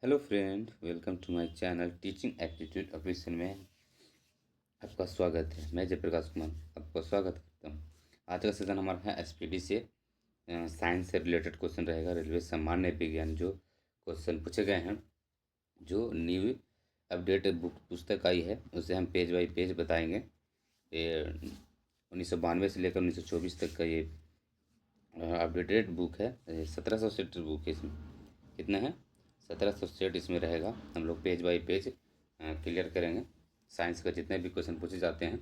Hello friend, welcome to my channel teaching aptitude official में आपका स्वागत है। मैं जयप्रकाश कुमार आपका स्वागत करता हूँ। आज का सेशन हमारा है एसपीडी से साइंस से रिलेटेड क्वेश्चन रहेगा। रेलवे सामान्य विज्ञान जो क्वेश्चन पूछे गए हैं, जो न्यू अपडेट बुक पुस्तक आई है, उसे हम पेज बाई पेज बताएंगे। ये 1992 से लेकर 1924 तक का ये अपडेटेड बुक है। 1700 सेट बुक है। इसमें कितना है? 1700 सेट इसमें रहेगा। हम लोग पेज बाई पेज क्लियर करेंगे। साइंस का जितने भी क्वेश्चन पूछे जाते हैं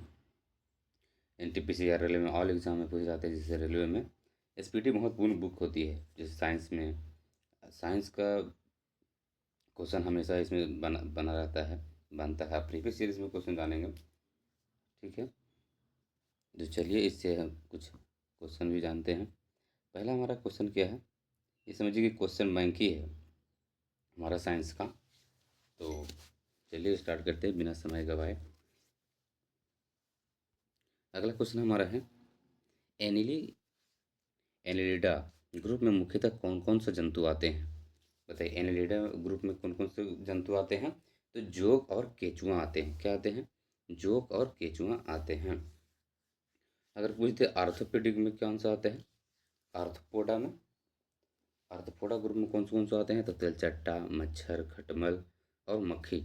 एनटीपीसी या रेलवे में, ऑल एग्जाम में पूछे जाते हैं। जैसे रेलवे में एसपीटी महत्वपूर्ण बुक होती है। जैसे साइंस में साइंस का क्वेश्चन हमेशा इसमें बना बना रहता है, बनता है। प्रीवियस सीरीज में क्वेश्चन जानेंगे, ठीक है। तो चलिए इससे हम कुछ क्वेश्चन भी जानते हैं। पहला हमारा क्वेश्चन क्या है, ये समझिए कि क्वेश्चन बैंक ही है हमारा साइंस का। तो चलिए स्टार्ट करते हैं बिना समय गवाए। अगला क्वेश्चन हमारा है, एनिली एनिलिडा ग्रुप में मुख्यतः कौन कौन से जंतु आते हैं? बताइए, एनिलिडा ग्रुप में कौन कौन से जंतु आते हैं? तो जोंक और केचुआ आते हैं। क्या आते हैं? जोंक और केचुआ आते हैं। अगर पूछते आर्थोपेडिक में कौन सा आते हैं? आर्थ्रोपोडा में, आर्थ्रोपोडा ग्रुप में कौन से आते हैं? तो तेलचट्टा, मच्छर, खटमल और मक्खी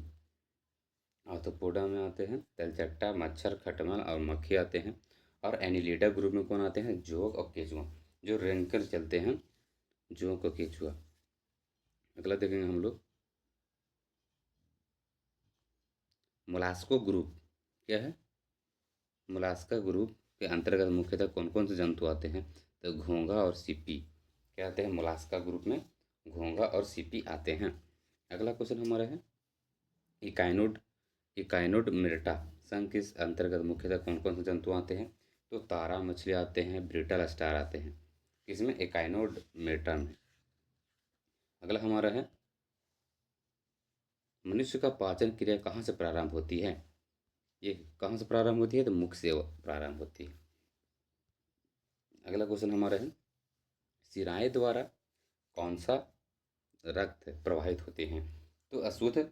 आर्थ्रोपोडा में आते हैं। तेलचट्टा, मच्छर, खटमल और मक्खी आते हैं। और एनिलिडा ग्रुप में कौन आते हैं? जोंक और केचुआ, जो रेंगकर चलते हैं, जोंक और केचुआ। अगला देखेंगे हम लोग, मोलास्को ग्रुप क्या है? मोलास्का ग्रुप के अंतर्गत मुख्यतः कौन कौन से जंतु आते हैं? तो घोंघा और सीपी क्या आते हैं? मोलास्का ग्रुप में घोंघा और सीपी आते हैं। अगला क्वेश्चन हमारा है, इकाइनोड इकाइनोड मिर्टा संघ के अंतर्गत मुख्यतः कौन कौन से जंतु आते हैं? तो तारा मछली आते हैं, ब्रिटल स्टार आते हैं। किसमें? इकाइनोड मिर्टा में। अगला हमारा है, मनुष्य का पाचन क्रिया कहाँ से प्रारंभ होती है? ये कहाँ से प्रारंभ होती है? तो मुख से प्रारंभ होती है। अगला क्वेश्चन हमारा है, शिराएँ द्वारा कौन सा रक्त प्रवाहित होते हैं? तो अशुद्ध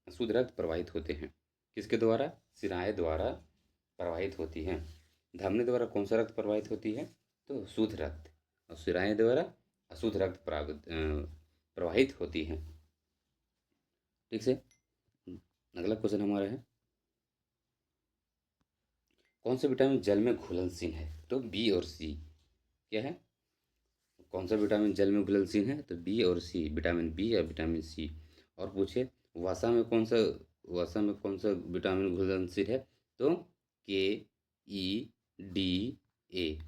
अशुद्ध रक्त प्रवाहित होते हैं। किसके द्वारा? शिराएँ द्वारा प्रवाहित होती हैं। धमनी द्वारा कौन सा रक्त प्रवाहित होती है? तो शुद्ध रक्त। और शिराएँ द्वारा अशुद्ध रक्त प्रवाहित होती हैं। ठीक से। अगला क्वेश्चन हमारा है, कौन सा विटामिन जल में घुलनशील है? तो बी और सी। क्या है? कौन सा विटामिन जल में घुलनशील है? तो बी और सी, विटामिन बी या विटामिन सी। और पूछे वसा में कौन सा विटामिन घुलनशील है? तो के, ई, डी, ए।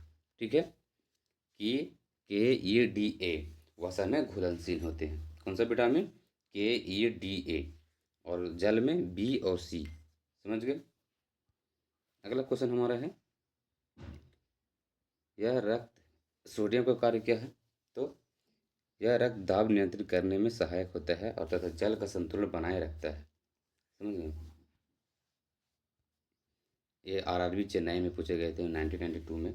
ठीक है, के, ई, डी, ए वसा में घुलनशील होते हैं। कौन सा विटामिन? के, ई, डी, ए। और जल में बी और सी। समझ गए? अगला क्वेश्चन हमारा है, यह रक्त सोडियम का कार्य क्या है? तो यह रक्त दाब नियंत्रित करने में सहायक होता है और तथा जल का संतुलन बनाए रखता है। समझ गए? ये आरआरबी चेन्नई में पूछे गए थे 1992 में,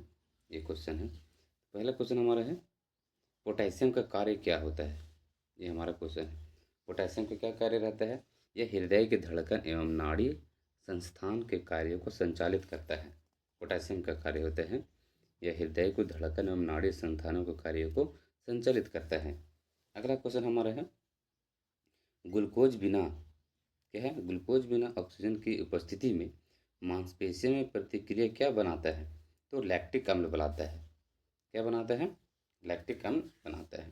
ये क्वेश्चन है। पहला क्वेश्चन हमारा है, पोटेशियम का कार्य क्या होता है? ये हमारा क्वेश्चन है। पोटेशियम का क्या कार्य रहता है? यह हृदय की धड़कन एवं नाड़ी संस्थान के कार्यों को संचालित करता है। पोटेशियम का कार्य होता है, यह हृदय को धड़कन एवं नाड़ी संस्थानों के कार्यों को संचालित करता है। अगला क्वेश्चन हमारा है, ग्लूकोज बिना क्या है? ग्लूकोज बिना ऑक्सीजन की उपस्थिति में मांसपेशियों में प्रतिक्रिया क्या बनाता है? तो लैक्टिक अम्ल बनाता है। क्या बनाता है? लैक्टिक अम्ल बनाता है।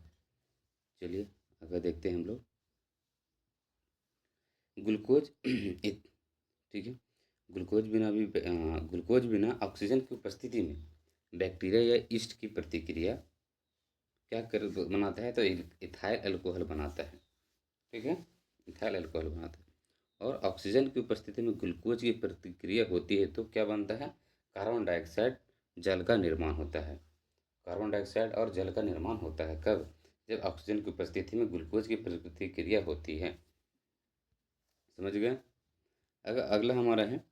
चलिए अगर देखते हैं हम लोग, ग्लूकोज ठीक है, ग्लूकोज बिना ऑक्सीजन की उपस्थिति में बैक्टीरिया या ईस्ट की प्रतिक्रिया क्या कर बनाता है? तो इथाइल अल्कोहल बनाता है। ठीक है, इथाइल अल्कोहल बनाता है। और ऑक्सीजन की उपस्थिति में ग्लूकोज की प्रतिक्रिया होती है तो क्या बनता है? कार्बन डाइऑक्साइड जल का निर्माण होता है। कार्बन डाइऑक्साइड और जल का निर्माण होता है कब? जब ऑक्सीजन की उपस्थिति में ग्लूकोज की प्रतिक्रिया होती है। समझ गए? अगर अगला हमारा है,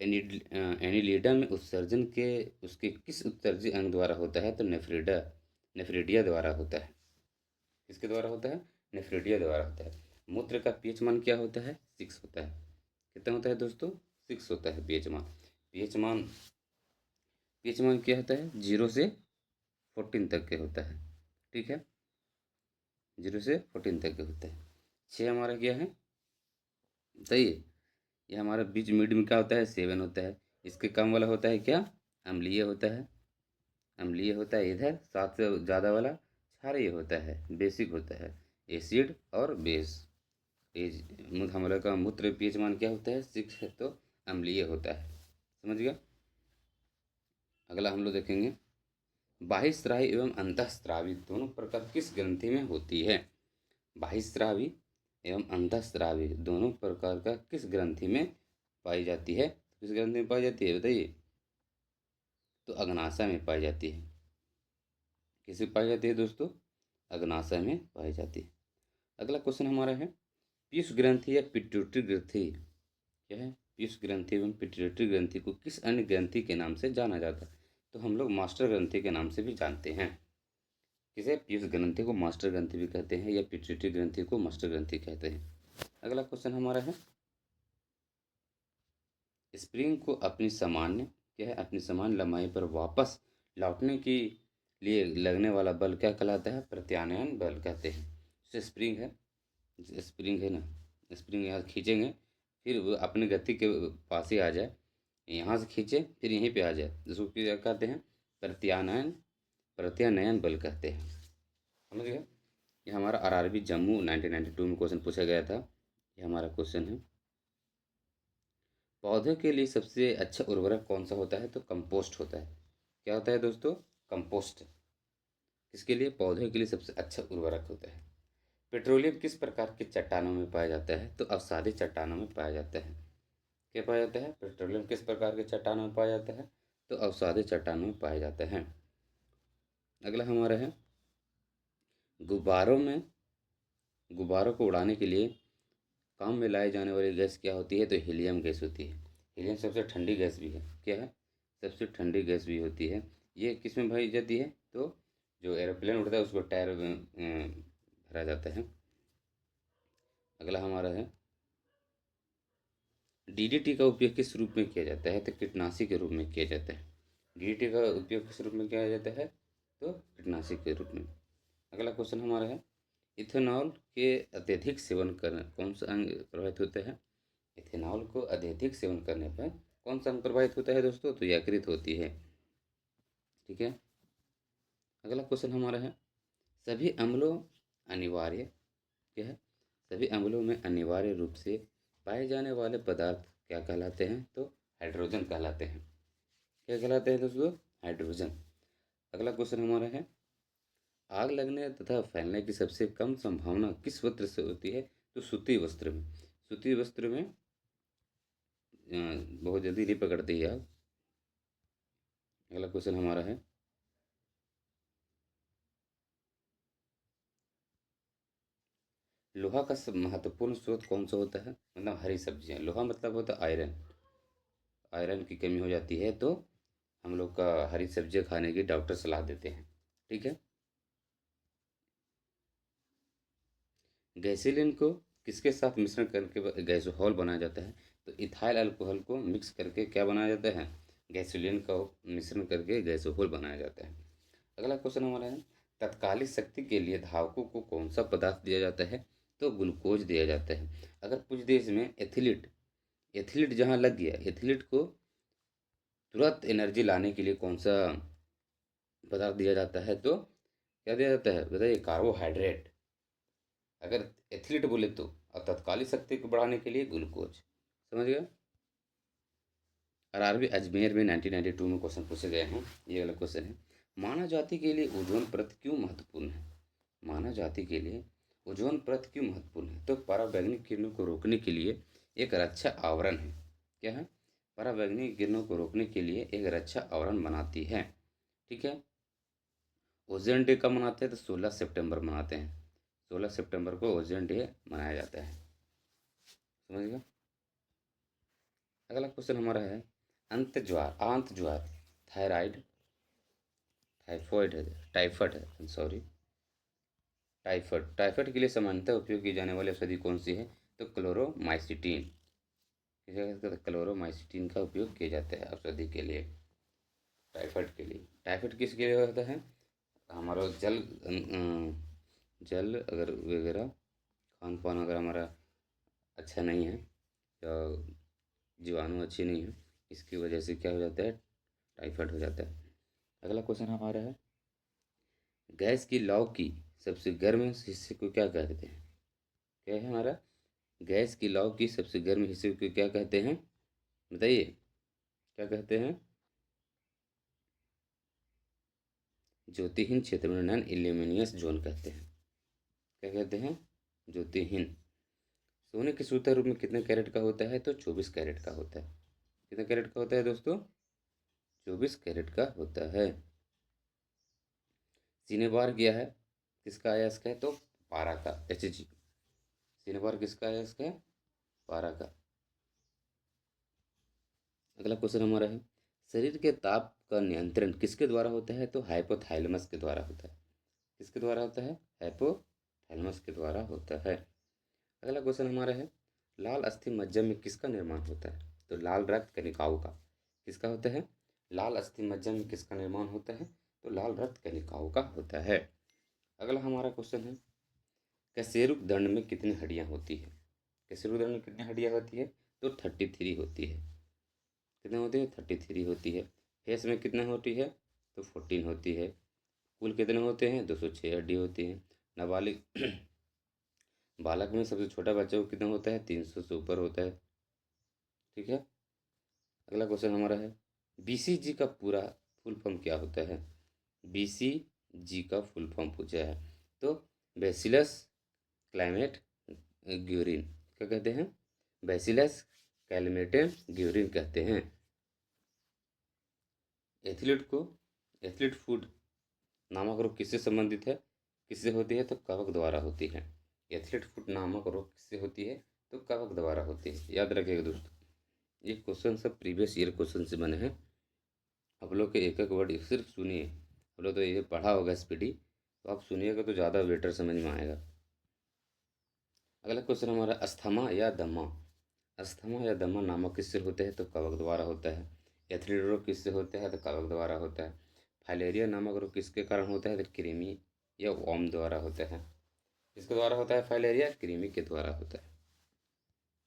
एनिलिडा में उत्सर्जन के उसके किस उत्सर्जी अंग द्वारा होता है? तो नेफ्रिडिया द्वारा होता है। किसके द्वारा होता है? नेफ्रेटिया द्वारा होता है। मूत्र का पीएच मान क्या होता है? 6 होता है। कितना होता है दोस्तों? 6 होता है पीएच मान। पीएच मान पीएच मान क्या होता है? 0 से 14 तक के होता है। ठीक है, 0 से 14 तक के होता है। 6 हमारा क्या है? बताइए। ये हमारा बीच मिड में क्या होता है? 7 होता है। इसके कम वाला होता है क्या? अम्लीय होता है। अम्लीय होता है इधर। 7 से ज़्यादा वाला क्षारीय होता है, बेसिक होता है। एसिड और बेस। हमारा का मूत्र पीएच मान क्या होता है? 6 है, तो अम्लीय होता है। समझ गया? अगला हम लोग देखेंगे, बाह्यस्रावी एवं अंतःस्रावी दोनों प्रकार किस ग्रंथि में होती है? बाह्यस्रावी एवं अंतःस्रावी दोनों प्रकार का किस ग्रंथि में पाई जाती है? किस ग्रंथि में पाई जाती है बताइए? तो अग्नाशय में पाई जाती है। किस में पाई जाती है दोस्तों? अग्नाशय में पाई जाती है। अगला क्वेश्चन हमारा है, पीयूष ग्रंथि या पिट्यूटरी ग्रंथि क्या है? पीयूष ग्रंथि एवं पिट्यूटरी ग्रंथि को किस अन्य ग्रंथि के नाम से जाना जाता है? तो हम लोग मास्टर ग्रंथि के नाम से भी जानते हैं। किसे? पीयूष ग्रंथि को मास्टर ग्रंथि भी कहते हैं या पिट्यूटरी ग्रंथि को मास्टर ग्रंथि कहते हैं। अगला क्वेश्चन हमारा है, स्प्रिंग को अपनी सामान्य क्या है? अपनी समान लंबाई पर वापस लौटने के लिए लगने वाला बल क्या कहलाता है? प्रत्यानयन बल कहते हैं। जैसे स्प्रिंग है ना, स्प्रिंग यहाँ खींचेंगे, फिर वो अपनी गति के पास ही आ जाए, यहाँ से खींचे फिर यहीं पे आ जाए, जिसको क्या कहते हैं? प्रत्यानयन प्रत्यानयन बल कहते हैं। समझ गए? ये हमारा आरआरबी जम्मू 1992 में क्वेश्चन पूछा गया था। ये हमारा क्वेश्चन है। पौधे के लिए सबसे अच्छा उर्वरक कौन सा होता है? तो कंपोस्ट होता है। क्या होता है दोस्तों? कंपोस्ट। किसके लिए? पौधे के लिए सबसे अच्छा उर्वरक होता है। पेट्रोलियम किस प्रकार के चट्टानों में पाया जाता है? तो अवसादी चट्टानों में पाया जाता है। क्या पाया जाता है? पेट्रोलियम किस प्रकार के चट्टानों में पाया जाता है? तो अवसादी चट्टानों में पाया जाता है। अगला हमारा है, गुब्बारों में गुब्बारों को उड़ाने के लिए काम में लाई जाने वाली गैस क्या होती है? तो हीलियम गैस होती है। हीलियम सबसे ठंडी गैस भी है। क्या है? सबसे ठंडी गैस भी होती है। ये किस में भरी जाती है? तो जो एरोप्लेन उड़ता है उसको टायर में भरा जाता है। अगला हमारा है, डीडीटी का उपयोग किस रूप में किया जाता है? तो कीटनाशी के रूप में किया जाता है। डीडीटी का उपयोग किस रूप में किया जाता है? तो कीटनाशी के रूप में। अगला क्वेश्चन हमारा है, इथेनॉल के अत्यधिक सेवन करने कौन सा अंग प्रभावित होता है? इथेनॉल को अत्यधिक सेवन करने पर कौन सा अंग प्रभावित होता है दोस्तों? तो यकृत होती है। ठीक है। अगला क्वेश्चन हमारा है, सभी अम्लों अनिवार्य क्या है? सभी अम्लों में अनिवार्य रूप से पाए जाने वाले पदार्थ क्या कहलाते हैं? तो हाइड्रोजन कहलाते हैं। क्या कहलाते हैं दोस्तों? हाइड्रोजन। अगला क्वेश्चन हमारा है, आग लगने तथा फैलने की सबसे कम संभावना किस वस्त्र से होती है? तो सूती वस्त्र में। सूती वस्त्र में बहुत जल्दी नहीं पकड़ती है आग। अगला क्वेश्चन हमारा है, लोहा का सब महत्वपूर्ण स्रोत कौन सा होता है? मतलब हरी सब्जियां। लोहा मतलब होता है आयरन। आयरन की कमी हो जाती है तो हम लोग का हरी सब्जियां खाने की डॉक्टर सलाह देते हैं। ठीक है। गैसोलीन को किसके साथ मिश्रण करके गैसोहॉल बनाया जाता है? तो इथाइल अल्कोहल को मिक्स करके क्या बनाया जाता है? गैसोलीन का मिश्रण करके गैसोहॉल बनाया जाता है। अगला क्वेश्चन हमारा है, तत्कालिक शक्ति के लिए धावकों को कौन सा पदार्थ दिया जाता है? तो ग्लूकोज दिया जाता है। अगर कुछ देश में एथलीट एथलीट जहाँ लग गया, एथलीट को तुरंत एनर्जी लाने के लिए कौन सा पदार्थ दिया जाता है? तो क्या दिया जाता है बताइए? कार्बोहाइड्रेट। अगर एथलीट बोले तो, और तत्कालिक शक्ति को बढ़ाने के लिए ग्लूकोज। समझ गया? आरआरबी अजमेर में 1992 में क्वेश्चन पूछे गए हैं। ये वाला क्वेश्चन है, मानव जाति के लिए ओजोन परत क्यों महत्वपूर्ण है? मानव जाति के लिए ओजोन परत क्यों महत्वपूर्ण है? तो पराबैंगनी किरणों को रोकने के लिए एक रक्षा आवरण है। क्या है? पराबैंगनी किरणों को रोकने के लिए एक रक्षा आवरण बनाती है। ठीक है। ओजोन डे कब मनाते हैं? तो 16 सितंबर मनाते हैं। 16 सितंबर को ओजोन डे मनाया जाता है। समझ गया? अगला क्वेश्चन हमारा है, आंत ज्वार थायराइड टाइफॉइड है, टाइफाइड है, सॉरी, टाइफाइड, टाइफाइड के लिए सामान्यतः उपयोग की जाने वाली औषधि कौन सी है? तो क्लोरोमाइसिटिन, क्लोरोमाइसिटिन का उपयोग किया जाता है औषधि के लिए, टाइफाइड के लिए। टाइफाइड किसके लिए होता है? हमारा जल अगर वगैरह खान पान अगर हमारा अच्छा नहीं है या जीवाणु अच्छी नहीं है, इसकी वजह से क्या हो जाता है? टाइफाइड हो जाता है। अगला क्वेश्चन हमारा है, गैस की लौ की सबसे गर्म हिस्से को क्या कहते हैं? क्या है हमारा? गैस की लौ की सबसे गर्म हिस्से को क्या कहते हैं? बताइए, क्या कहते हैं? ज्योतिहीन क्षेत्र में नॉन इल्यूमिनियस जोन कहते हैं। क्या कहते हैं? ज्योतिहीन। सोने के सूत्र रूप में कितने कैरेट का होता है? तो 24 कैरेट का होता है। कितने कैरेट का होता है दोस्तों? 24 कैरेट का होता है। सिनेबार क्या है? किसका अयस्क है? तो पारा का, Hg। सिनेबार किसका अयस्क है? पारा का। अगला क्वेश्चन हमारा है, शरीर के ताप का नियंत्रण किसके द्वारा होता है? तो हाइपोथैलेमस के द्वारा होता है। किसके द्वारा होता है? हाइपोथैलेमस के द्वारा होता है। अगला क्वेश्चन हमारा है, लाल अस्थि मज्जा में किसका निर्माण होता है? तो लाल रक्त कनिकाओं का। किसका होता है? लाल अस्थि मज्जा में किसका निर्माण होता है? तो लाल रक्त कनिकाओं का होता है। अगला हमारा क्वेश्चन है, कशेरुक दंड में कितनी हड्डियां होती है? कशेरुक दंड में कितनी हड्डियां होती है? तो 33 होती है। कितनी होती है? 33 होती है। फेस में कितनी होती है? तो 14 होती है। कुल कितने होते हैं? 206 हड्डी होती हैं। नाबालिग बालक में सबसे छोटा बच्चा को कितना होता है? 300 से ऊपर होता है। ठीक है। अगला क्वेश्चन हमारा है, बीसीजी का पूरा फुल फॉर्म क्या होता है? बीसीजी का फुल फॉर्म पूछा है तो बेसिलस क्लाइमेट ग्यूरिन। क्या कहते हैं? बेसिलस कैलमेटन ग्यूरिन कहते हैं। एथलीट को एथलीट फूड नामक रोग किससे संबंधित है? किससे होती है? तो कवक द्वारा होती है। एथलीट फूड नामक रोग किससे होती है? तो कवक द्वारा होती है। याद रखिएगा दोस्तों, ये क्वेश्चन सब प्रीवियस ईयर क्वेश्चन से बने हैं। आप लोग के एक एक वर्ड सिर्फ सुनिए। आप लोग तो ये पढ़ा होगा स्पीडी, तो आप सुनिएगा तो ज़्यादा बेटर समझ में आएगा। अगला क्वेश्चन हमारा, अस्थमा या दमा। अस्थमा या दमा नामक किससे होते हैं? तो कवक द्वारा होता है। एथलीट रोग किससे होता है? तो कवक द्वारा होता है। फाइलेरिया नामक रोग किसके कारण होता है? तो कृमि या वर्म द्वारा होता है। किसके द्वारा होता है? फाइलेरिया कृमि के द्वारा होता है।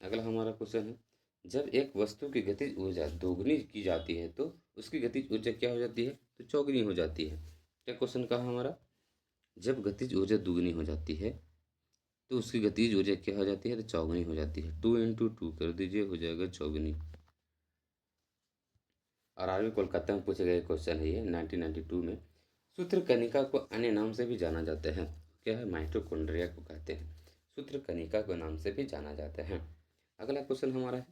अगला हमारा क्वेश्चन है, जब एक वस्तु की गतिज ऊर्जा दोगुनी की जाती है तो उसकी गतिज ऊर्जा क्या हो जाती है? तो चौगुनी हो जाती है। क्या क्वेश्चन कहा हमारा? जब गतिज ऊर्जा दोगुनी हो जाती है तो उसकी गतिज ऊर्जा क्या हो जाती है? तो चौगुनी हो जाती है। 2 × 2 कर दीजिए, हो जाएगा चौगुनी। और आर्मी कोलकाता में पूछे गए क्वेश्चन है ये 1992 में। सूत्रकनिका को अन्य नाम से भी जाना जाता है। क्या है? माइटोकॉन्ड्रिया को कहते हैं। सूत्रकनिका के नाम से भी जाना जाता है। अगला क्वेश्चन हमारा है,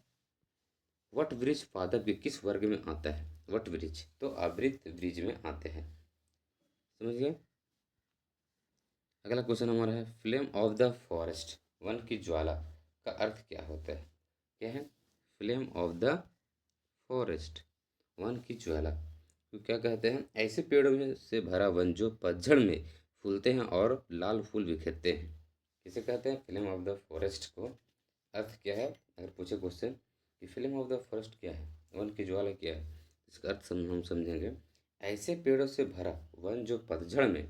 वट वृक्ष पादप के किस वर्ग में आता है? वट वृक्ष तो आवृत वृक्ष में आते हैं। समझ गए? अगला क्वेश्चन हमारा है, flame of the forest, one की ज्वाला का अर्थ क्या होता है? क्या है? Flame of the forest, one की ज्वाला तो क्या कहते हैं? ऐसे पेड़ों में से भरा वन जो पतझड़ में फूलते हैं और लाल फूल बिखेरते हैं। किसे कहते हैं? फ्लेम ऑफ द फॉरेस्ट को अर्थ क्या है? अगर पूछे क्वेश्चन कि फ्लेम ऑफ द फॉरेस्ट क्या है, वन की ज्वाला क्या है, इसका अर्थ हम समझेंगे, ऐसे पेड़ों से भरा वन जो पतझड़ में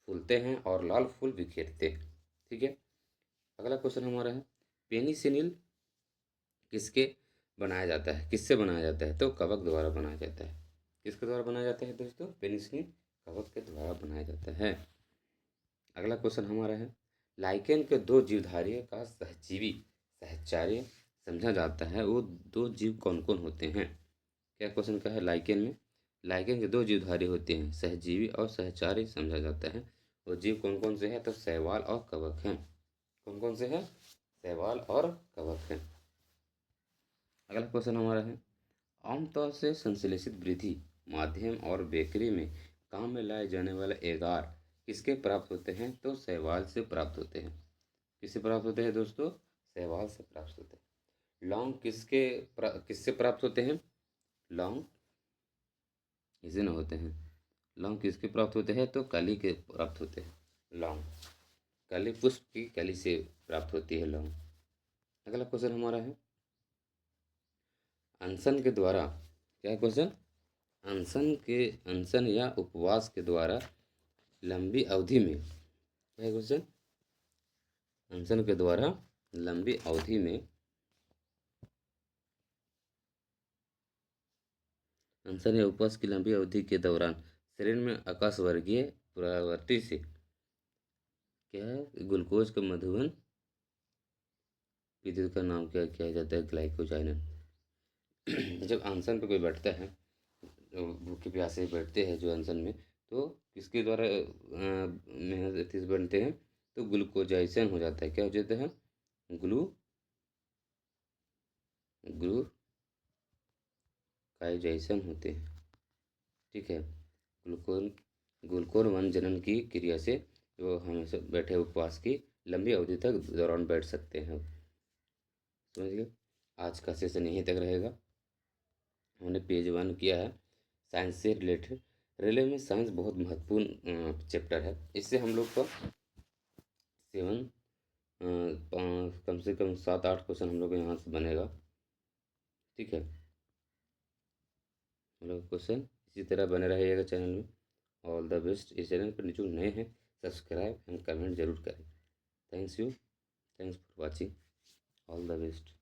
फूलते हैं और लाल फूल बिखेरते हैं। ठीक है। अगला क्वेश्चन हमारा है, पेनिसिलिन किसके बनाया जाता है? किससे बनाया जाता है? तो कवक द्वारा बनाया जाता है। किसके द्वारा बनाया जाता है दोस्तों? पेनिसिलिन कवक के द्वारा बनाया जाता है। अगला क्वेश्चन हमारा है, लाइकेन के दो जीवधारी का सहजीवी सहचार्य समझा जाता है, वो दो जीव कौन कौन होते हैं? क्या क्वेश्चन का है? लाइकेन में लाइकेन के दो जीवधारी होते हैं, सहजीवी और सहचार्य समझा जाता है। वो जीव कौन कौन से हैं? तो शैवाल और कवक हैं। कौन कौन से हैं? शैवाल और कवक हैं। अगला क्वेश्चन हमारा है, आमतौर से संश्लेषित वृद्धि माध्यम और बेकरी में काम में लाए जाने वाले एगार किसके प्राप्त होते हैं? तो शैवाल से प्राप्त होते हैं। किससे प्राप्त होते हैं दोस्तों? शैवाल से प्राप्त होते हैं। लौंग किससे प्राप्त होते हैं? लौंग इसे न होते हैं। लौंग किसके प्राप्त होते हैं? तो कली के प्राप्त होते हैं लौंग। कली पुष्प की कली से प्राप्त होती है लौंग। अगला क्वेश्चन हमारा है अनशन के द्वारा, क्या है क्वेश्चन, अनशन या उपवास के द्वारा लंबी अवधि में, क्या है क्वेश्चन, अनशन के द्वारा लंबी अवधि में, अनशन या उपवास की लंबी अवधि के दौरान शरीर में आकाशवर्गीय प्रवृत्ति से, क्या है, ग्लूकोज का मधुबन विद्युत का नाम क्या किया जाता है, ग्लाइकोजाइनन। जब अनशन पे कोई बैठता है, भूखे प्यासे बैठते हैं जो अनशन में, तो किसके द्वारा मेहनत से बनते हैं, तो ग्लूकोजाइजेशन हो जाता है, क्या हो जाता है, ग्लूकाइजेशन होते हैं, ठीक है। ग्लूकोन ग्लूकोन वन जनन की क्रिया से जो हमेशा बैठे उपवास की लंबी अवधि तक दौरान बैठ सकते हैं। समझ गए। आज का सेशन यहीं तक रहेगा। हमने पेज 1 किया है साइंस से रिलेटेड। रेलवे में साइंस बहुत महत्वपूर्ण चैप्टर है। इससे हम लोग का 7 कम से कम 7-8 क्वेश्चन हम लोग को यहाँ से बनेगा, ठीक है। हम लोग क्वेश्चन इसी तरह बने रहेगा चैनल में। All the best. इस चैनल पर जो नए हैं सब्सक्राइब एंड कमेंट जरूर करें। Thanks for watching. All the best.